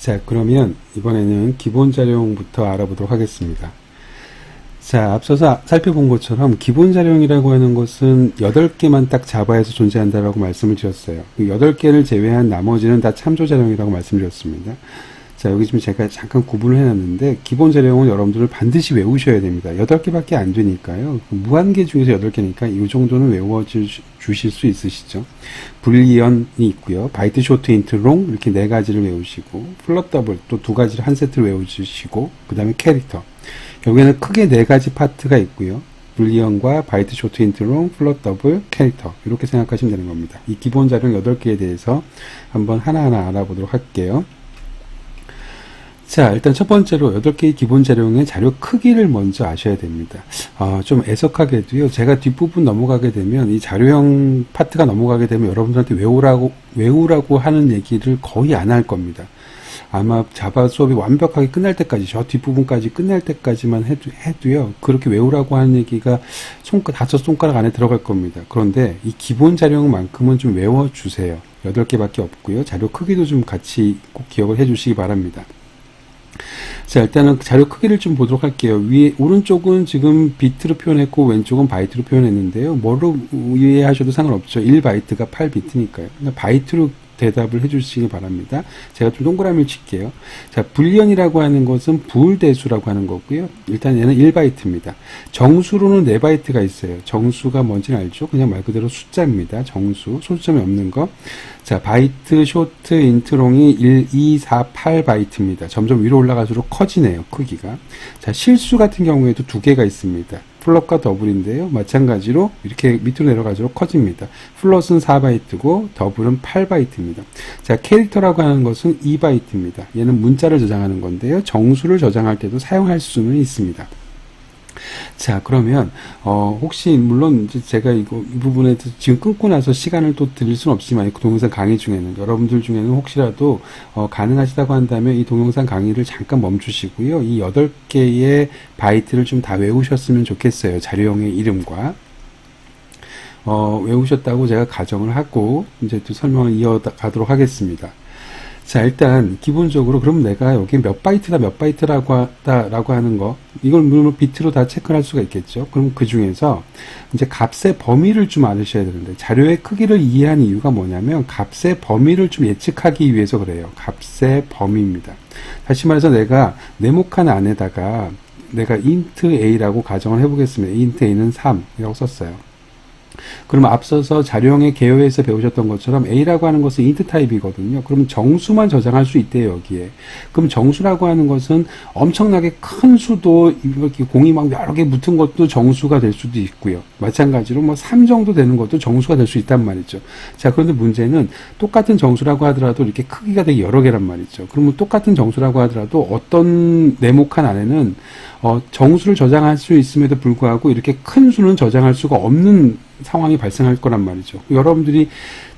자, 그러면 이번에는 기본 자료부터 알아보도록 하겠습니다. 자, 앞서서 살펴본 것처럼 기본 자료이라고 하는 것은 8개만 딱 자바에서 존재한다라고 말씀을 드렸어요. 그 8개를 제외한 나머지는 다 참조 자료이라고 말씀드렸습니다. 자, 여기 지금 제가 잠깐 구분을 해놨는데 기본 자료는 여러분들은 반드시 외우셔야 됩니다. 8개밖에 안 되니까요. 무한개 중에서 8개니까 이 정도는 외워주실 수 있으시죠. 불리언이 있고요. 바이트, 쇼트, 인트, 롱 이렇게 4가지를 외우시고 플롯, 더블 또 2가지를 한 세트를 외우시고 그 다음에 캐릭터. 여기에는 크게 4가지 파트가 있고요. 불리언과 바이트, 쇼트, 인트, 롱, 플롯, 더블, 캐릭터 이렇게 생각하시면 되는 겁니다. 이 기본 자료 8개에 대해서 한번 하나하나 알아보도록 할게요. 자, 일단 첫 번째로 8개의 기본 자료의 자료 크기를 먼저 아셔야 됩니다. 좀 애석하게도요, 제가 뒷부분 넘어가게 되면, 이 자료형 파트가 넘어가게 되면 여러분들한테 외우라고 하는 얘기를 거의 안 할 겁니다. 아마 자바 수업이 완벽하게 끝날 때까지, 저 뒷부분까지 끝날 때까지만 해도요, 그렇게 외우라고 하는 얘기가 5손가락 안에 들어갈 겁니다. 그런데 이 기본 자료만큼은 좀 외워주세요. 8개밖에 없고요. 자료 크기도 좀 같이 꼭 기억을 해주시기 바랍니다. 자, 일단은 자료 크기를 좀 보도록 할게요. 오른쪽은 지금 비트로 표현했고, 왼쪽은 바이트로 표현했는데요. 뭐로 이해하셔도 상관없죠. 1바이트가 8비트니까요. 바이트로 대답을 해주시기 바랍니다. 제가 좀 동그라미를 칠게요. 자, 불리언이라고 하는 것은 부울대수라고 하는 거고요. 일단 얘는 1바이트입니다. 정수로는 4바이트가 있어요. 정수가 뭔지는 알죠? 그냥 말 그대로 숫자입니다. 정수, 소수점이 없는 거. 자, 바이트, 쇼트, 인트롱이 1, 2, 4, 8바이트입니다. 점점 위로 올라갈수록 커지네요. 크기가. 자, 실수 같은 경우에도 2개가 있습니다. 플롯과 더블인데요. 마찬가지로 이렇게 밑으로 내려갈수록 커집니다. 플롯은 4바이트고 더블은 8바이트입니다. 자, 캐릭터라고 하는 것은 2바이트입니다. 얘는 문자를 저장하는 건데요. 정수를 저장할 때도 사용할 수는 있습니다. 자, 그러면 혹시 물론 이제 제가 이 부분에 지금 끊고 나서 시간을 또 드릴 수는 없지만 그 동영상 강의 중에는 여러분들 중에는 혹시라도 가능하시다고 한다면 이 동영상 강의를 잠깐 멈추시고요. 이 8개의 바이트를 좀 다 외우셨으면 좋겠어요. 자료형의 이름과 외우셨다고 제가 가정을 하고 이제 또 설명을 이어가도록 하겠습니다. 자, 일단 기본적으로 그럼 내가 여기 몇 바이트다 몇 바이트라고 하는 거 이걸 물론 비트로 다 체크할 수가 있겠죠. 그럼 그 중에서 이제 값의 범위를 좀 알으셔야 되는데 자료의 크기를 이해하는 이유가 뭐냐면 값의 범위를 좀 예측하기 위해서 그래요. 값의 범위입니다. 다시 말해서 내가 네모칸 안에다가 내가 int a라고 가정을 해보겠습니다. int a는 3이라고 썼어요. 그럼 앞서서 자료형의 개요에서 배우셨던 것처럼 A라고 하는 것은 int 타입이거든요. 그럼 정수만 저장할 수 있대요, 여기에. 그럼 정수라고 하는 것은 엄청나게 큰 수도, 이렇게 공이 막 여러 개 붙은 것도 정수가 될 수도 있고요. 마찬가지로 뭐 3 정도 되는 것도 정수가 될 수 있단 말이죠. 자, 그런데 문제는 똑같은 정수라고 하더라도 이렇게 크기가 되게 여러 개란 말이죠. 그러면 똑같은 정수라고 하더라도 어떤 네모칸 안에는 정수를 저장할 수 있음에도 불구하고 이렇게 큰 수는 저장할 수가 없는 상황이 발생할 거란 말이죠. 여러분들이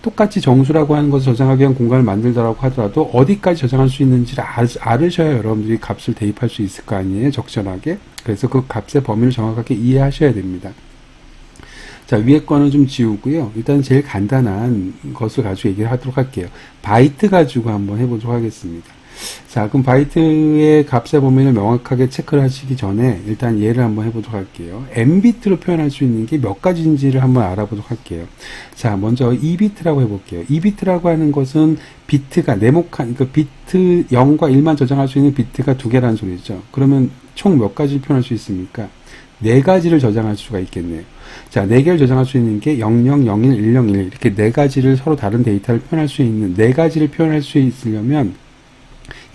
똑같이 정수라고 하는 것을 저장하기 위한 공간을 만들더라고 하더라도 어디까지 저장할 수 있는지를 알으셔야 여러분들이 값을 대입할 수 있을 거 아니에요. 적절하게. 그래서 그 값의 범위를 정확하게 이해하셔야 됩니다. 자, 위에 거는 좀 지우고요. 일단 제일 간단한 것을 가지고 얘기를 하도록 할게요. 바이트 가지고 한번 해보도록 하겠습니다. 자, 그럼 바이트의 값의 범위를 명확하게 체크를 하시기 전에 일단 얘를 한번 해보도록 할게요. n비트로 표현할 수 있는 게 몇 가지인지를 한번 알아보도록 할게요. 자, 먼저 2비트라고 해볼게요. 2비트라고 하는 것은 비트가 네모칸, 그 비트 0과 1만 저장할 수 있는 비트가 2개라는 소리죠. 그러면 총 몇 가지를 표현할 수 있습니까? 4가지를 저장할 수가 있겠네요. 자, 4개를 저장할 수 있는 게 00, 01, 101 이렇게 4가지를 서로 다른 데이터를 표현할 수 있는 4가지를 표현할 수 있으려면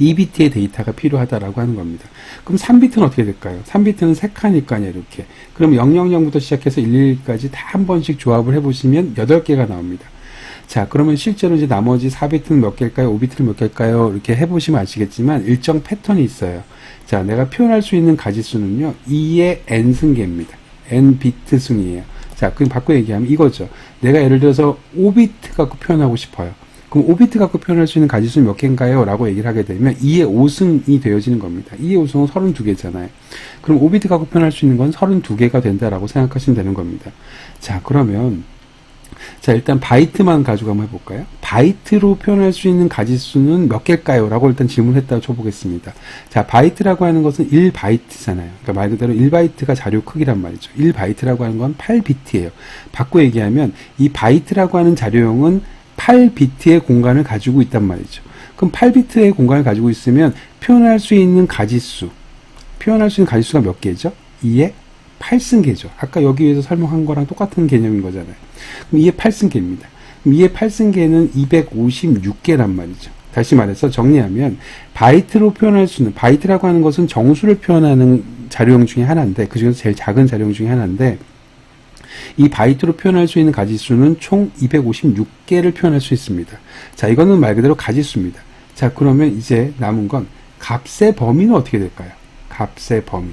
2비트의 데이터가 필요하다라고 하는 겁니다. 그럼 3비트는 어떻게 될까요? 3비트는 3칸일까요, 이렇게. 그럼 000부터 시작해서 111까지 다 한 번씩 조합을 해보시면 8개가 나옵니다. 자, 그러면 실제로 이제 나머지 4비트는 몇 개일까요? 5비트는 몇 개일까요? 이렇게 해보시면 아시겠지만 일정 패턴이 있어요. 자, 내가 표현할 수 있는 가지수는요, 2의 n승계입니다. n비트 승이에요. 자, 그럼 바꿔 얘기하면 이거죠. 내가 예를 들어서 5비트 갖고 표현하고 싶어요. 그럼 5비트 갖고 표현할 수 있는 가지수는 몇 개인가요? 라고 얘기를 하게 되면 2의 5승이 되어지는 겁니다. 2의 5승은 32개잖아요. 그럼 5비트 갖고 표현할 수 있는 건 32개가 된다라고 생각하시면 되는 겁니다. 자, 그러면 자, 일단 바이트만 가지고 한번 해볼까요? 바이트로 표현할 수 있는 가지수는 몇 개일까요? 라고 일단 질문했다고 쳐보겠습니다. 자, 바이트라고 하는 것은 1바이트잖아요. 그러니까 말 그대로 1바이트가 자료 크기란 말이죠. 1바이트라고 하는 건 8비트예요. 바꿔 얘기하면 이 바이트라고 하는 자료형은 8비트의 공간을 가지고 있단 말이죠. 그럼 8비트의 공간을 가지고 있으면 표현할 수 있는 가지수가 몇 개죠? 2의 8승계죠. 아까 여기에서 설명한 거랑 똑같은 개념인 거잖아요. 그럼 2의 8승계입니다. 그럼 2의 8승계는 256개란 말이죠. 다시 말해서 정리하면 바이트로 표현할 수 있는, 바이트라고 하는 것은 정수를 표현하는 자료형 중에 하나인데, 그 중에서 제일 작은 자료형 중에 하나인데, 이 바이트로 표현할 수 있는 가지수는 총 256개를 표현할 수 있습니다. 자, 이거는 말 그대로 가지수입니다. 자, 그러면 이제 남은 건 값의 범위는 어떻게 될까요? 값의 범위.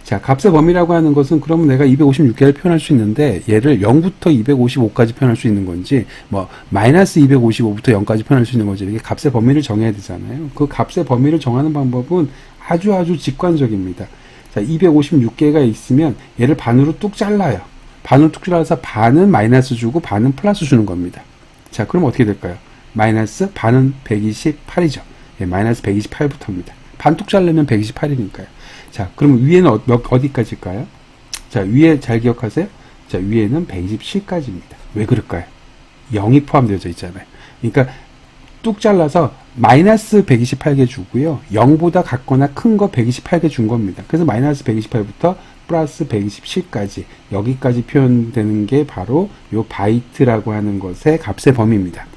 자, 값의 범위라고 하는 것은 그러면 내가 256개를 표현할 수 있는데 얘를 0부터 255까지 표현할 수 있는 건지 뭐 마이너스 255부터 0까지 표현할 수 있는 건지 이렇게 값의 범위를 정해야 되잖아요. 그 값의 범위를 정하는 방법은 아주 직관적입니다. 자, 256개가 있으면 얘를 반으로 뚝 잘라요. 반으로 뚝 잘라서 반은 마이너스 주고 반은 플러스 주는 겁니다. 자, 그럼 어떻게 될까요? 마이너스 반은 128이죠. 예, 마이너스 128부터입니다. 반 뚝 자르면 128이니까요. 자, 그럼 위에는 어디까지일까요? 자, 위에 잘 기억하세요. 자, 위에는 127까지입니다. 왜 그럴까요? 0이 포함되어져 있잖아요. 그러니까 뚝 잘라서 마이너스 128개 주고요. 0보다 같거나 큰 거 128개 준 겁니다. 그래서 마이너스 128부터 플러스 127까지 여기까지 표현되는 게 바로 요 바이트라고 하는 것의 값의 범위입니다.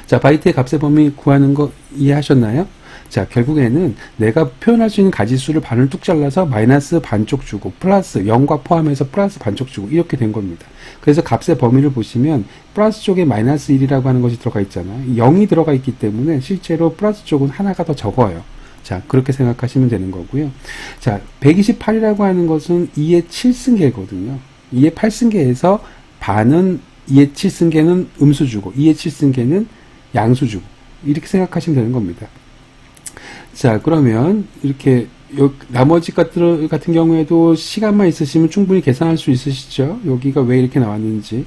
자, 바이트의 값의 범위 구하는 거 이해하셨나요? 자, 결국에는 내가 표현할 수 있는 가지수를 반을 뚝 잘라서 마이너스 반쪽 주고 플러스 0과 포함해서 플러스 반쪽 주고 이렇게 된 겁니다. 그래서 값의 범위를 보시면 플러스 쪽에 마이너스 1이라고 하는 것이 들어가 있잖아요. 0이 들어가 있기 때문에 실제로 플러스 쪽은 하나가 더 적어요. 자, 그렇게 생각하시면 되는 거고요. 자, 128이라고 하는 것은 2의 7승계거든요. 2의 8승계에서 반은 2의 7승계는 음수 주고 2의 7승계는 양수 주고 이렇게 생각하시면 되는 겁니다. 자, 그러면 이렇게 나머지 것들 같은 경우에도 시간만 있으시면 충분히 계산할 수 있으시죠? 여기가 왜 이렇게 나왔는지.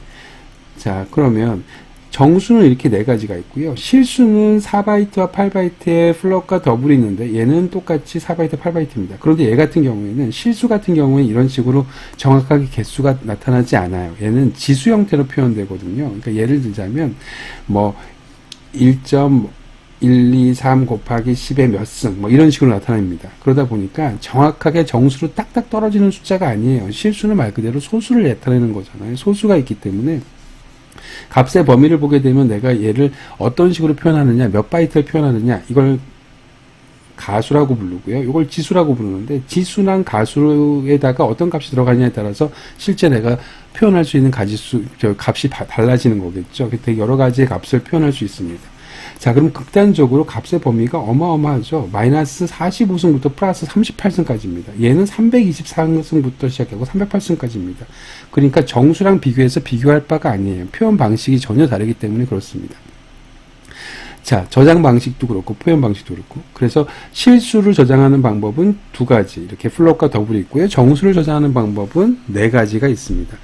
자, 그러면 정수는 이렇게 네 가지가 있고요. 실수는 4바이트와 8바이트의 플롯과 더블이 있는데 얘는 똑같이 4바이트, 8바이트입니다. 그런데 얘 같은 경우에는 실수 같은 경우에는 이런 식으로 정확하게 개수가 나타나지 않아요. 얘는 지수 형태로 표현되거든요. 그러니까 예를 들자면 뭐 1.123 곱하기 10의 몇 승, 뭐 이런 식으로 나타납니다. 그러다 보니까 정확하게 정수로 딱딱 떨어지는 숫자가 아니에요. 실수는 말 그대로 소수를 나타내는 거잖아요. 소수가 있기 때문에 값의 범위를 보게 되면 내가 얘를 어떤 식으로 표현하느냐, 몇 바이트를 표현하느냐, 이걸 가수라고 부르고요. 이걸 지수라고 부르는데 지수랑 가수에다가 어떤 값이 들어가냐에 따라서 실제 내가 표현할 수 있는 값이 달라지는 거겠죠. 되게 여러 가지의 값을 표현할 수 있습니다. 자, 그럼 극단적으로 값의 범위가 어마어마하죠. 마이너스 45승부터 플러스 38승까지입니다. 얘는 324승부터 시작하고 308승까지입니다. 그러니까 정수랑 비교해서 비교할 바가 아니에요. 표현 방식이 전혀 다르기 때문에 그렇습니다. 자, 저장 방식도 그렇고 표현 방식도 그렇고, 그래서 실수를 저장하는 방법은 두 가지, 이렇게 플롯과 더블이 있고요. 정수를 저장하는 방법은 네 가지가 있습니다.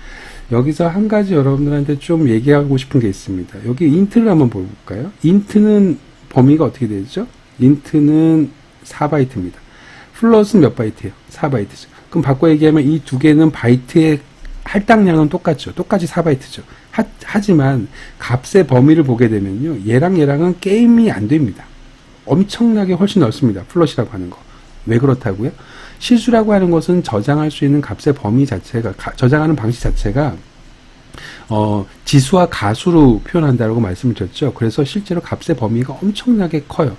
여기서 한 가지 여러분들한테 좀 얘기하고 싶은 게 있습니다. 여기 인트를 한번 볼까요? 인트는 범위가 어떻게 되죠? 인트는 4바이트입니다. 플롯은 몇 바이트예요? 4바이트죠. 그럼 바꿔 얘기하면 이 두 개는 바이트의 할당량은 똑같죠. 똑같이 4바이트죠. 하지만 값의 범위를 보게 되면요, 얘랑은 게임이 안 됩니다. 엄청나게 훨씬 넓습니다. 플롯이라고 하는 거. 왜 그렇다고요? 실수라고 하는 것은 저장할 수 있는 값의 범위 자체가, 저장하는 방식 자체가 지수와 가수로 표현한다고 말씀을 드렸죠. 그래서 실제로 값의 범위가 엄청나게 커요.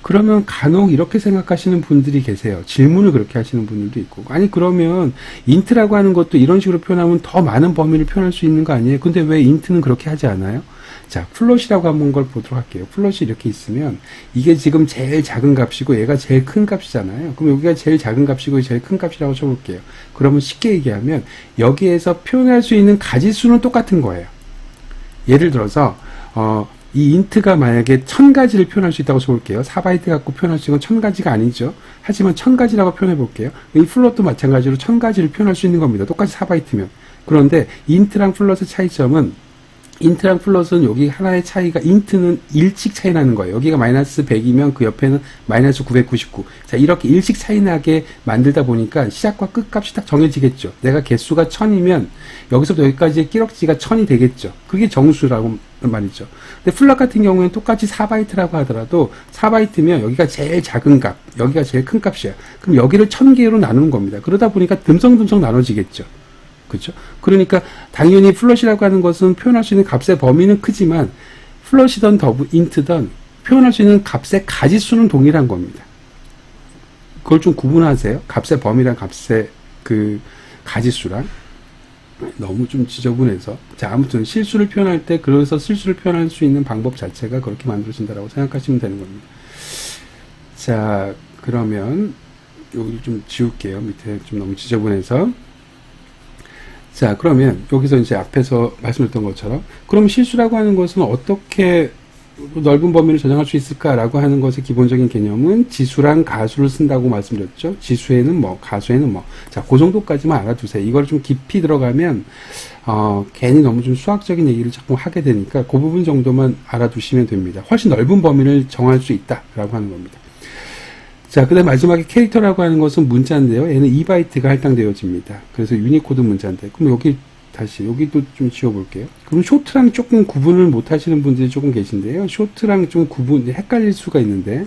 그러면 간혹 이렇게 생각하시는 분들이 계세요. 질문을 그렇게 하시는 분들도 있고, 아니 그러면 인트라고 하는 것도 이런 식으로 표현하면 더 많은 범위를 표현할 수 있는 거 아니에요? 근데 왜 인트는 그렇게 하지 않아요? 자, 플롯이라고 한번 걸 보도록 할게요. 플롯이 이렇게 있으면 이게 지금 제일 작은 값이고 얘가 제일 큰 값이잖아요. 그럼 여기가 제일 작은 값이고 제일 큰 값이라고 쳐볼게요. 그러면 쉽게 얘기하면 여기에서 표현할 수 있는 가지수는 똑같은 거예요. 예를 들어서 이 인트가 만약에 1000가지를 표현할 수 있다고 쳐볼게요. 4바이트 갖고 표현할 수 있는 건 1000가지가 아니죠. 하지만 1000가지라고 표현해 볼게요. 이 플롯도 마찬가지로 1000가지를 표현할 수 있는 겁니다. 똑같이 4바이트면. 그런데 인트랑 플롯의 차이점은 인트랑 플롯은 여기 하나의 차이가 인트는 일씩 차이 나는 거예요. 여기가 마이너스 100이면 그 옆에는 마이너스 999. 자, 이렇게 일씩 차이 나게 만들다 보니까 시작과 끝값이 딱 정해지겠죠. 내가 개수가 1000이면 여기서부터 여기까지의 끼럭지가 1000이 되겠죠. 그게 정수라고 말이죠. 근데 플롯 같은 경우에는 똑같이 4바이트라고 하더라도 4바이트면 여기가 제일 작은 값, 여기가 제일 큰 값이야. 그럼 여기를 1000개로 나누는 겁니다. 그러다 보니까 듬성듬성 나눠지겠죠. 그렇죠? 그러니까 당연히 플롯이라고 하는 것은 표현할 수 있는 값의 범위는 크지만 플롯이든 인트든 표현할 수 있는 값의 가지수는 동일한 겁니다. 그걸 좀 구분하세요. 값의 범위랑 값의 그 가지수랑 너무 좀 지저분해서. 자, 아무튼 실수를 표현할 때 그래서 실수를 표현할 수 있는 방법 자체가 그렇게 만들어진다라고 생각하시면 되는 겁니다. 자, 그러면 여기 좀 지울게요. 밑에 좀 너무 지저분해서. 자, 그러면 여기서 이제 앞에서 말씀드렸던 것처럼 그럼 실수라고 하는 것은 어떻게 넓은 범위를 저장할 수 있을까라고 하는 것의 기본적인 개념은 지수랑 가수를 쓴다고 말씀드렸죠. 지수에는 뭐, 가수에는 뭐. 자, 그 정도까지만 알아두세요. 이걸 좀 깊이 들어가면 괜히 너무 좀 수학적인 얘기를 자꾸 하게 되니까 그 부분 정도만 알아두시면 됩니다. 훨씬 넓은 범위를 정할 수 있다라고 하는 겁니다. 자, 그 다음 마지막에 캐릭터라고 하는 것은 문자인데요. 얘는 2바이트가 할당되어집니다. 그래서 유니코드 문자인데. 그럼 여기도 좀 지워볼게요. 그럼 쇼트랑 조금 구분을 못 하시는 분들이 조금 계신데요. 쇼트랑 좀 헷갈릴 수가 있는데.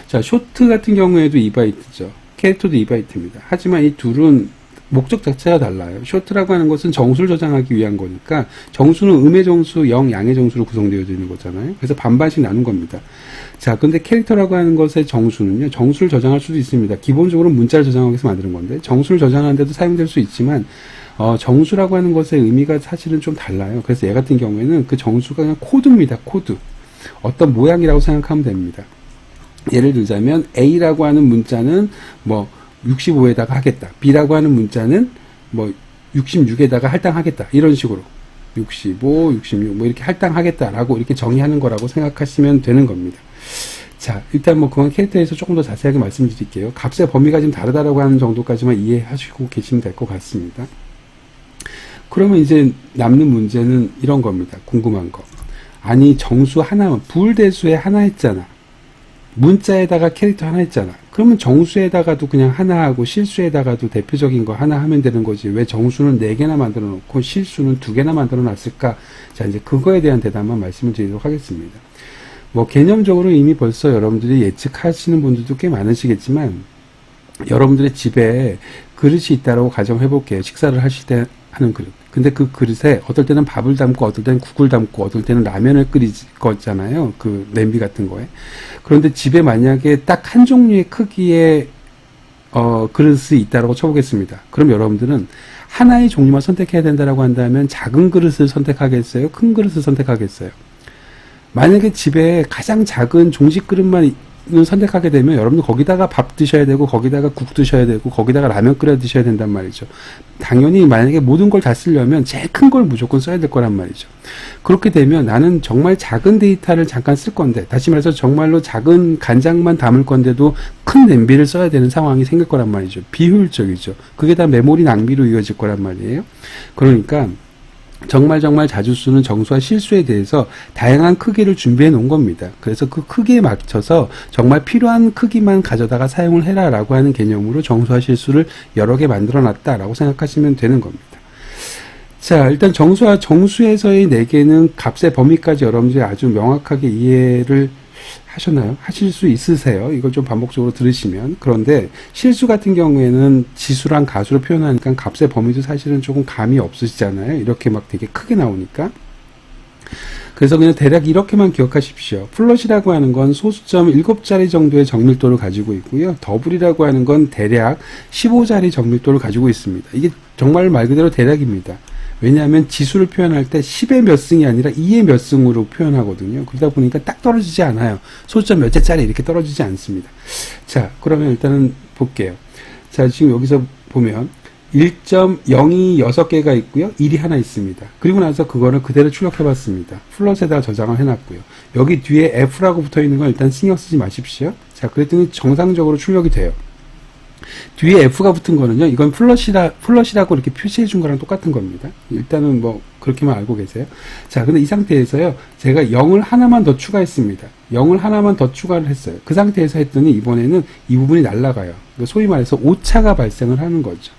자, 쇼트 같은 경우에도 2바이트죠. 캐릭터도 2바이트입니다. 하지만 이 둘은 목적 자체가 달라요. 쇼트라고 하는 것은 정수를 저장하기 위한 거니까 정수는 음의 정수, 양의 정수로 구성되어 있는 거잖아요. 그래서 반반씩 나눈 겁니다. 자, 근데 캐릭터라고 하는 것의 정수는요, 정수를 저장할 수도 있습니다. 기본적으로 문자를 저장하기 위해서 만드는 건데 정수를 저장하는 데도 사용될 수 있지만 정수라고 하는 것의 의미가 사실은 좀 달라요. 그래서 얘 같은 경우에는 그 정수가 그냥 코드입니다. 코드. 어떤 모양이라고 생각하면 됩니다. 예를 들자면 A라고 하는 문자는 뭐 65에다가 하겠다. B라고 하는 문자는 뭐 66에다가 할당하겠다. 이런 식으로 65, 66 뭐 이렇게 할당하겠다라고 이렇게 정의하는 거라고 생각하시면 되는 겁니다. 자, 일단 뭐 그건 캐릭터에서 조금 더 자세하게 말씀드릴게요. 값의 범위가 좀 다르다라고 하는 정도까지만 이해하시고 계시면 될 것 같습니다. 그러면 이제 남는 문제는 이런 겁니다. 궁금한 거. 아니, 정수 하나만, 불대수에 하나 했잖아. 문자에다가 캐릭터 하나 했잖아. 그러면 정수에다가도 그냥 하나 하고 실수에다가도 대표적인 거 하나 하면 되는 거지. 왜 정수는 4개나 만들어 놓고 실수는 2개나 만들어 놨을까? 자, 이제 그거에 대한 대답만 말씀을 드리도록 하겠습니다. 뭐 개념적으로 이미 벌써 여러분들이 예측하시는 분들도 꽤 많으시겠지만 여러분들의 집에 그릇이 있다라고 가정해 볼게요. 식사를 하실 때 하는 그릇. 근데 그 그릇에 어떨 때는 밥을 담고 어떨 때는 국을 담고 어떨 때는 라면을 끓일 거잖아요. 그 냄비 같은 거에. 그런데 집에 만약에 딱 한 종류의 크기의 그릇이 있다라고 쳐보겠습니다. 그럼 여러분들은 하나의 종류만 선택해야 된다라고 한다면 작은 그릇을 선택하겠어요? 큰 그릇을 선택하겠어요? 만약에 집에 가장 작은 종식 그릇만 선택하게 되면 여러분들 거기다가 밥 드셔야 되고 거기다가 국 드셔야 되고 거기다가 라면 끓여 드셔야 된단 말이죠. 당연히 만약에 모든 걸 다 쓰려면 제일 큰 걸 무조건 써야 될 거란 말이죠. 그렇게 되면 나는 정말 작은 데이터를 잠깐 쓸 건데, 다시 말해서 정말로 작은 간장만 담을 건데도 큰 냄비를 써야 되는 상황이 생길 거란 말이죠. 비효율적이죠. 그게 다 메모리 낭비로 이어질 거란 말이에요. 그러니까 정말 자주 쓰는 정수와 실수에 대해서 다양한 크기를 준비해 놓은 겁니다. 그래서 그 크기에 맞춰서 정말 필요한 크기만 가져다가 사용을 해라 라고 하는 개념으로 정수와 실수를 여러 개 만들어 놨다라고 생각하시면 되는 겁니다. 자, 일단 정수에서의 4개는 값의 범위까지 여러분들이 아주 명확하게 이해를 하셨나요? 하실 수 있으세요? 이걸 좀 반복적으로 들으시면. 그런데 실수 같은 경우에는 지수랑 가수로 표현하니까 값의 범위도 사실은 조금 감이 없으시잖아요. 이렇게 막 되게 크게 나오니까. 그래서 그냥 대략 이렇게만 기억하십시오. 플롯이라고 하는 건 소수점 7자리 정도의 정밀도를 가지고 있고요. 더블이라고 하는 건 대략 15자리 정밀도를 가지고 있습니다. 이게 정말 말 그대로 대략입니다. 왜냐하면 지수를 표현할 때 10의 몇 승이 아니라 2의 몇 승으로 표현하거든요. 그러다 보니까 딱 떨어지지 않아요. 소수점 몇 개짜리 이렇게 떨어지지 않습니다. 자, 그러면 일단은 볼게요. 자, 지금 여기서 보면 1.0이 6개가 있고요. 1이 하나 있습니다. 그리고 나서 그거를 그대로 출력해 봤습니다. 플롯에다가 저장을 해놨고요. 여기 뒤에 F라고 붙어 있는 건 일단 신경 쓰지 마십시오. 자, 그랬더니 정상적으로 출력이 돼요. 뒤에 F가 붙은 거는요, 이건 플러시라고 이렇게 표시해 준 거랑 똑같은 겁니다. 일단은 뭐, 그렇게만 알고 계세요. 자, 근데 이 상태에서요, 제가 0을 하나만 더 추가했습니다. 0을 하나만 더 추가를 했어요. 그 상태에서 했더니 이번에는 이 부분이 날아가요. 소위 말해서 오차가 발생을 하는 거죠.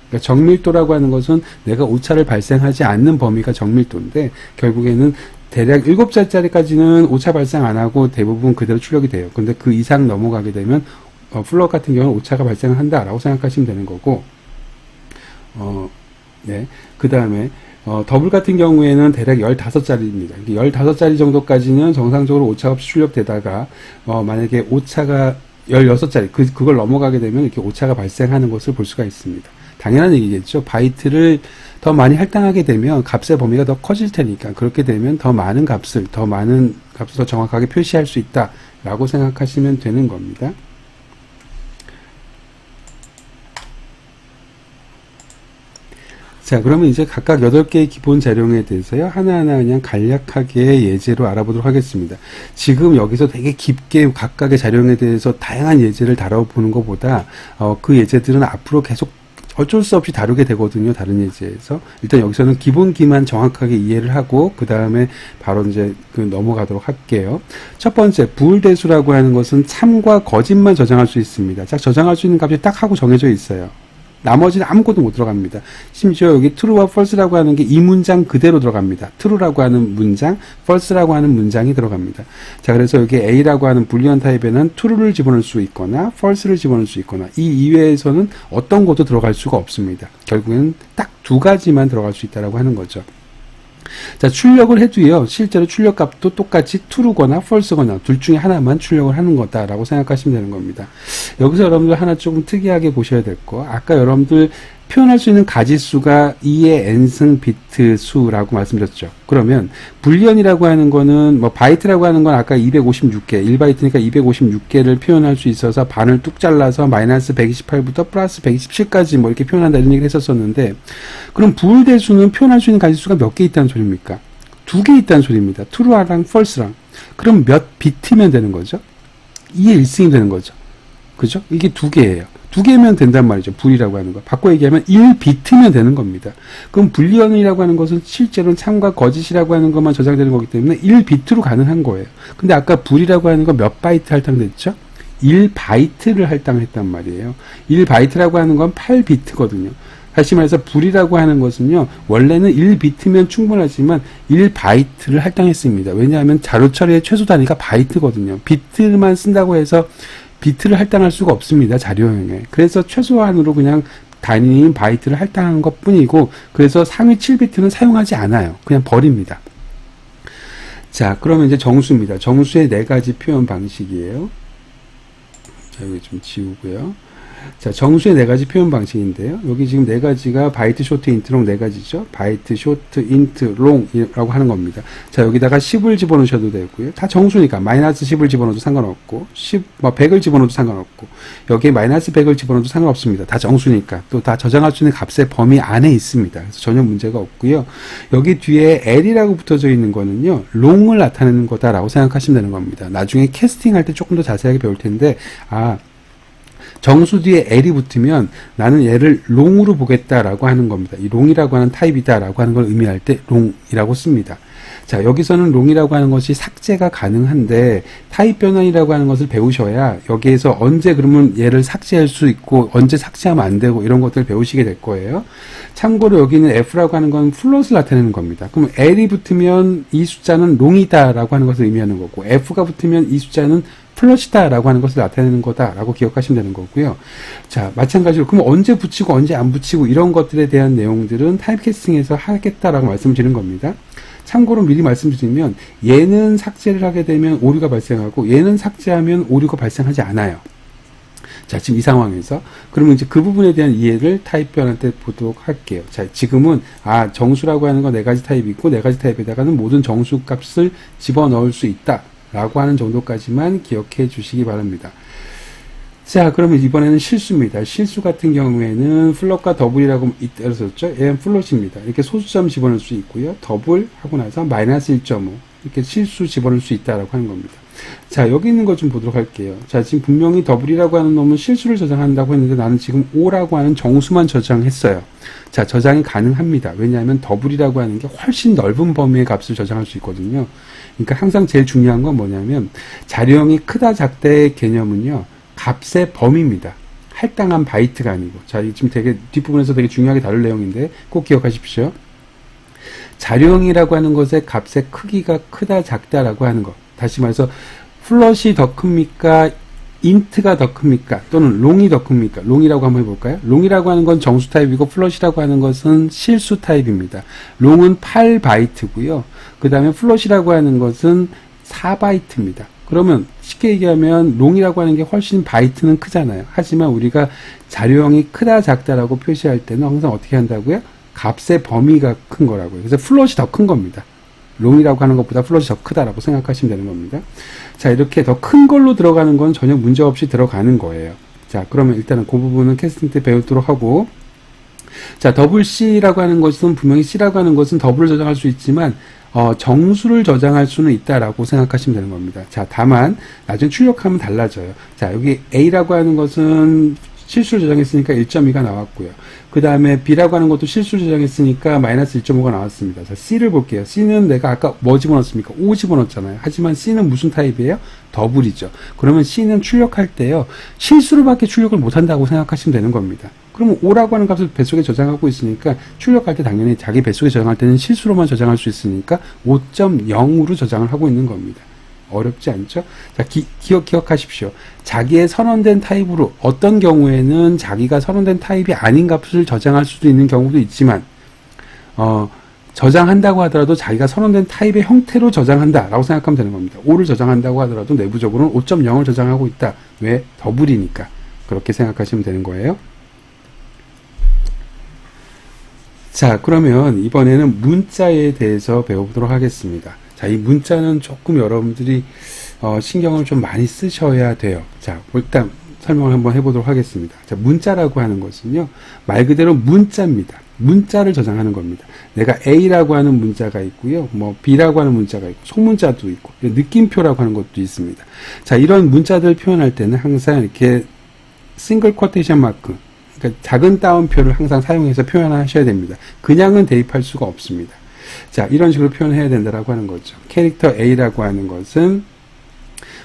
그러니까 정밀도라고 하는 것은 내가 오차를 발생하지 않는 범위가 정밀도인데, 결국에는 대략 7자리까지는 오차 발생 안 하고 대부분 그대로 출력이 돼요. 근데 그 이상 넘어가게 되면 플롯 같은 경우는 오차가 발생을 한다라고 생각하시면 되는 거고, 네. 그 다음에, 더블 같은 경우에는 대략 15자리입니다. 15자리 정도까지는 정상적으로 오차 없이 출력되다가, 만약에 오차가 16자리, 그걸 넘어가게 되면 이렇게 오차가 발생하는 것을 볼 수가 있습니다. 당연한 얘기겠죠. 바이트를 더 많이 할당하게 되면 값의 범위가 더 커질 테니까, 그렇게 되면 더 많은 값을 더 정확하게 표시할 수 있다라고 생각하시면 되는 겁니다. 자, 그러면 이제 각각 8개의 기본 자료에 대해서요, 하나하나 그냥 간략하게 예제로 알아보도록 하겠습니다. 지금 여기서 되게 깊게 각각의 자료에 대해서 다양한 예제를 다뤄보는 것보다, 그 예제들은 앞으로 계속 어쩔 수 없이 다루게 되거든요, 다른 예제에서. 일단 여기서는 기본기만 정확하게 이해를 하고, 그 다음에 바로 이제 넘어가도록 할게요. 첫 번째, 부울대수라고 하는 것은 참과 거짓만 저장할 수 있습니다. 자, 저장할 수 있는 값이 딱 하고 정해져 있어요. 나머지는 아무것도 못 들어갑니다. 심지어 여기 true와 false라고 하는 게 이 문장 그대로 들어갑니다. true라고 하는 문장, false라고 하는 문장이 들어갑니다. 자, 그래서 여기 A라고 하는 불리언 타입에는 true를 집어넣을 수 있거나 false를 집어넣을 수 있거나, 이 이외에서는 어떤 것도 들어갈 수가 없습니다. 결국에는 딱 2가지만 들어갈 수 있다라고 하는 거죠. 자, 출력을 해도요, 실제로 출력값도 똑같이 true거나 false거나 둘 중에 하나만 출력을 하는 거다라고 생각하시면 되는 겁니다. 여기서 여러분들 하나 조금 특이하게 보셔야 될 거, 아까 여러분들 표현할 수 있는 가지수가 2의 n승 비트 수라고 말씀드렸죠. 그러면 불리언이라고 하는 거는, 바이트라고 하는 건 아까 256개, 1바이트니까 256개를 표현할 수 있어서 반을 뚝 잘라서 마이너스 128부터 플러스 127까지 이렇게 표현한다 이런 얘기를 했었었는데, 그럼 부울대수는 표현할 수 있는 가지수가 몇 개 있다는 소리입니까? 2개 있다는 소리입니다. true랑 false랑. 그럼 몇 비트면 되는 거죠? 2의 1승이 되는 거죠. 그죠? 이게 2개예요. 2개면 된단 말이죠. 불이라고 하는 거. 바꿔 얘기하면 1비트면 되는 겁니다. 그럼 불리언이라고 하는 것은 실제로는 참과 거짓이라고 하는 것만 저장되는 거기 때문에 1비트로 가능한 거예요. 근데 아까 불이라고 하는 거 몇 바이트 할당됐죠? 1바이트를 할당했단 말이에요. 1바이트라고 하는 건 8비트거든요. 다시 말해서 불이라고 하는 것은요, 원래는 1비트면 충분하지만 1바이트를 할당했습니다. 왜냐하면 자료 처리의 최소 단위가 바이트거든요. 비트만 쓴다고 해서 비트를 할당할 수가 없습니다, 자료형에. 그래서 최소한으로 그냥 단위인 바이트를 할당한 것 뿐이고, 그래서 상위 7비트는 사용하지 않아요. 그냥 버립니다. 자, 그러면 이제 정수입니다. 정수의 4가지 표현 방식이에요. 자, 여기 좀 지우고요. 자, 정수의 4가지 표현 방식인데요. 여기 지금 4가지가 바이트, 쇼트, 인트, 롱 4가지죠. 바이트, 쇼트, 인트, 롱이라고 하는 겁니다. 자, 여기다가 10을 집어넣으셔도 되고요. 다 정수니까 마이너스 10을 집어넣어도 상관없고, 100을 집어넣어도 상관없고, 여기에 마이너스 100을 집어넣어도 상관없습니다. 다 정수니까. 또 다 저장할 수 있는 값의 범위 안에 있습니다. 그래서 전혀 문제가 없고요. 여기 뒤에 L이라고 붙어져 있는 거는요, 롱을 나타내는 거다라고 생각하시면 되는 겁니다. 나중에 캐스팅할 때 조금 더 자세하게 배울 텐데, 정수 뒤에 L이 붙으면 나는 얘를 롱으로 보겠다라고 하는 겁니다. 이 롱이라고 하는 타입이다라고 하는 걸 의미할 때 롱이라고 씁니다. 자, 여기서는 롱이라고 하는 것이 삭제가 가능한데, 타입 변환이라고 하는 것을 배우셔야 여기에서 언제 그러면 얘를 삭제할 수 있고 언제 삭제하면 안 되고 이런 것들을 배우시게 될 거예요. 참고로 여기는 F라고 하는 건 플롯을 나타내는 겁니다. 그럼 L이 붙으면 이 숫자는 롱이다라고 하는 것을 의미하는 거고, F가 붙으면 이 숫자는 플롯이다라고 하는 것을 나타내는 거다라고 기억하시면 되는 거고요. 자, 마찬가지로 그럼 언제 붙이고 언제 안 붙이고 이런 것들에 대한 내용들은 타입캐스팅에서 하겠다라고 말씀드리는 겁니다. 참고로 미리 말씀드리면, 얘는 삭제를 하게 되면 오류가 발생하고 얘는 삭제하면 오류가 발생하지 않아요. 자, 지금 이 상황에서 그러면 이제 그 부분에 대한 이해를 타입 변환 때 보도록 할게요. 자, 지금은 정수라고 하는 건 4가지 타입이 있고 4가지 타입에다가는 모든 정수 값을 집어넣을 수 있다 라고 하는 정도까지만 기억해 주시기 바랍니다. 자, 그러면 이번에는 실수입니다. 실수 같은 경우에는 플롯과 더블이라고 이따 썼죠. 얘는 플롯입니다. 이렇게 소수점 집어넣을 수 있고요. 더블 하고 나서 마이너스 1.5 이렇게 실수 집어넣을 수 있다라고 하는 겁니다. 자, 여기 있는 거 좀 보도록 할게요. 자, 지금 분명히 더블이라고 하는 놈은 실수를 저장한다고 했는데 나는 지금 O라고 하는 정수만 저장했어요. 자, 저장이 가능합니다. 왜냐하면 더블이라고 하는 게 훨씬 넓은 범위의 값을 저장할 수 있거든요. 그러니까 항상 제일 중요한 건 뭐냐면 자료형이 크다 작다의 개념은요, 값의 범위입니다. 할당한 바이트가 아니고. 자, 지금 되게 뒷부분에서 되게 중요하게 다룰 내용인데 꼭 기억하십시오. 자료형이라고 하는 것의 값의 크기가 크다 작다라고 하는 것. 다시 말해서 플롯이 더 큽니까? 인트가 더 큽니까? 또는 롱이 더 큽니까? 롱이라고 한번 해볼까요? 롱이라고 하는 건 정수 타입이고 플롯이라고 하는 것은 실수 타입입니다. 롱은 8바이트고요. 그 다음에 플롯이라고 하는 것은 4바이트입니다. 그러면 쉽게 얘기하면 롱이라고 하는 게 훨씬 바이트는 크잖아요. 하지만 우리가 자료형이 크다 작다라고 표시할 때는 항상 어떻게 한다고요? 값의 범위가 큰 거라고요. 그래서 플롯이 더 큰 겁니다. 롱이라고 하는 것보다 플롯이 더 크다라고 생각하시면 되는 겁니다. 자, 이렇게 더 큰 걸로 들어가는 건 전혀 문제 없이 들어가는 거예요. 자, 그러면 일단은 그 부분은 캐스팅 때 배우도록 하고, 자, 더블 C라고 하는 것은 분명히 C라고 하는 것은 더블을 저장할 수 있지만 정수를 저장할 수는 있다라고 생각하시면 되는 겁니다. 자, 다만 나중에 출력하면 달라져요. 자, 여기 A라고 하는 것은 실수를 저장했으니까 1.2가 나왔고요. 그 다음에 B라고 하는 것도 실수를 저장했으니까 마이너스 1.5가 나왔습니다. 자, C를 볼게요. C는 내가 아까 뭐 집어넣었습니까? 5 집어넣었잖아요. 하지만 C는 무슨 타입이에요? 더블이죠. 그러면 C는 출력할 때요, 실수로밖에 출력을 못한다고 생각하시면 되는 겁니다. 그러면 5라고 하는 값을 뱃속에 저장하고 있으니까 출력할 때 당연히 자기 뱃속에 저장할 때는 실수로만 저장할 수 있으니까 5.0으로 저장을 하고 있는 겁니다. 어렵지 않죠? 자, 기억하십시오. 자기의 선언된 타입으로 어떤 경우에는 자기가 선언된 타입이 아닌 값을 저장할 수도 있는 경우도 있지만 저장한다고 하더라도 자기가 선언된 타입의 형태로 저장한다라고 생각하면 되는 겁니다. 5를 저장한다고 하더라도 내부적으로는 5.0을 저장하고 있다. 왜? 더블이니까. 그렇게 생각하시면 되는 거예요. 자, 그러면 이번에는 문자에 대해서 배워보도록 하겠습니다. 자, 이 문자는 조금 여러분들이 신경을 좀 많이 쓰셔야 돼요. 자, 일단 설명을 한번 해보도록 하겠습니다. 자, 문자라고 하는 것은요, 말 그대로 문자입니다. 문자를 저장하는 겁니다. 내가 A라고 하는 문자가 있고요, 뭐 B라고 하는 문자가 있고, 소문자도 있고, 느낌표라고 하는 것도 있습니다. 자, 이런 문자들을 표현할 때는 항상 이렇게 싱글 쿼테이션 마크, 그러니까 작은 따옴표를 항상 사용해서 표현하셔야 됩니다. 그냥은 대입할 수가 없습니다. 자, 이런 식으로 표현해야 된다라고 하는 거죠. 캐릭터 A라고 하는 것은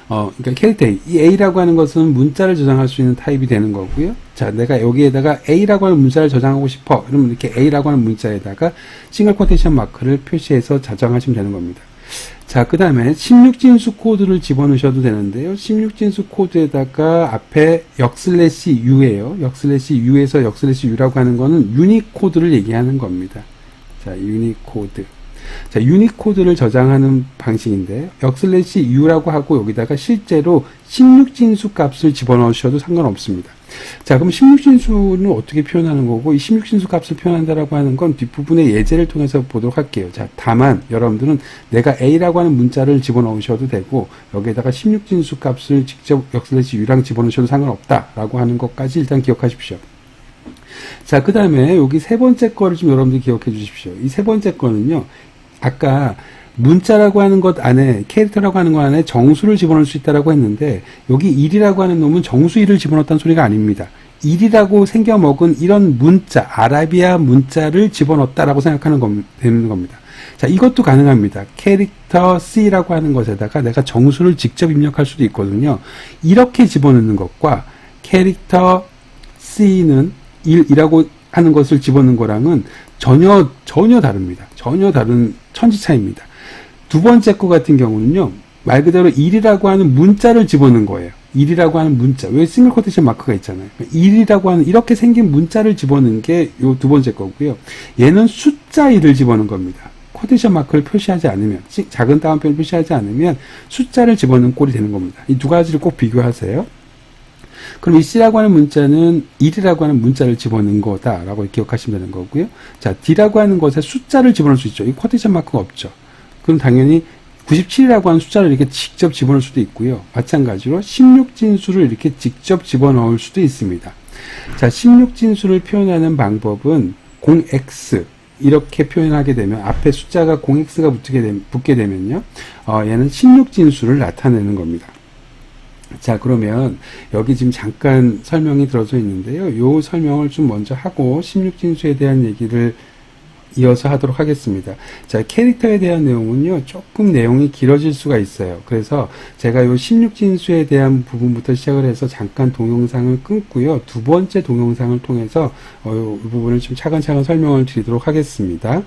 그러니까 캐릭터 A, 이 A라고 하는 것은 문자를 저장할 수 있는 타입이 되는 거고요. 자, 내가 여기에다가 A라고 하는 문자를 저장하고 싶어. 그러면 이렇게 A라고 하는 문자에다가 싱글 쿼테이션 마크를 표시해서 저장하시면 되는 겁니다. 자, 그 다음에 16진수 코드를 집어넣으셔도 되는데요. 16진수 코드에다가 앞에 역/u예요. 역/u에서 역/u라고 하는 거는 유니코드를 얘기하는 겁니다. 자, 유니코드. 자, 유니코드를 저장하는 방식인데 역/u라고 하고 여기다가 실제로 16진수 값을 집어넣으셔도 상관없습니다. 자, 그럼 16진수는 어떻게 표현하는 거고 이 16진수 값을 표현한다라고 하는 건 뒷부분의 예제를 통해서 보도록 할게요. 자, 다만 여러분들은 내가 A라고 하는 문자를 집어넣으셔도 되고 여기에다가 16진수 값을 직접 역/u랑 집어넣으셔도 상관없다라고 하는 것까지 일단 기억하십시오. 자, 그 다음에 여기 세 번째 거를 좀 여러분들이 기억해 주십시오. 이 세 번째 거는요, 아까 문자라고 하는 것 안에, 캐릭터라고 하는 것 안에 정수를 집어넣을 수 있다라고 했는데, 여기 1이라고 하는 놈은 정수 1을 집어넣었다는 소리가 아닙니다. 1이라고 생겨먹은 이런 문자, 아라비아 문자를 집어넣었다라고 생각하는 되는 겁니다. 자, 이것도 가능합니다. 캐릭터 C라고 하는 것에다가 내가 정수를 직접 입력할 수도 있거든요. 이렇게 집어넣는 것과 캐릭터 C는 1이라고 하는 것을 집어넣는 거랑은 전혀 다릅니다. 전혀 다른 천지차이입니다. 두 번째 거 같은 경우는요, 말 그대로 1이라고 하는 문자를 집어넣는 거예요. 1이라고 하는 문자. 왜 싱글 쿼테이션 마크가 있잖아요. 1이라고 하는 이렇게 생긴 문자를 집어넣는 게 요 두 번째 거고요. 얘는 숫자 1을 집어넣는 겁니다. 쿼테이션 마크를 표시하지 않으면, 작은 따옴표를 표시하지 않으면 숫자를 집어넣는 꼴이 되는 겁니다. 이 두 가지를 꼭 비교하세요. 그럼 이 C라고 하는 문자는 1이라고 하는 문자를 집어넣은 거다라고 기억하시면 되는 거고요. 자, D라고 하는 것에 숫자를 집어넣을 수 있죠. 이 쿼테이션 마크가 없죠. 그럼 당연히 97이라고 하는 숫자를 이렇게 직접 집어넣을 수도 있고요. 마찬가지로 16진수를 이렇게 직접 집어넣을 수도 있습니다. 자, 16진수를 표현하는 방법은 0x, 이렇게 표현하게 되면 앞에 숫자가 0x가 붙게 되면요. 얘는 16진수를 나타내는 겁니다. 자, 그러면 여기 지금 잠깐 설명이 들어져 있는데요. 요 설명을 좀 먼저 하고 16진수에 대한 얘기를 이어서 하도록 하겠습니다. 자, 캐릭터에 대한 내용은요, 조금 내용이 길어질 수가 있어요. 그래서 제가 요 16진수에 대한 부분부터 시작을 해서 잠깐 동영상을 끊고요. 두 번째 동영상을 통해서 이 부분을 좀 차근차근 설명을 드리도록 하겠습니다.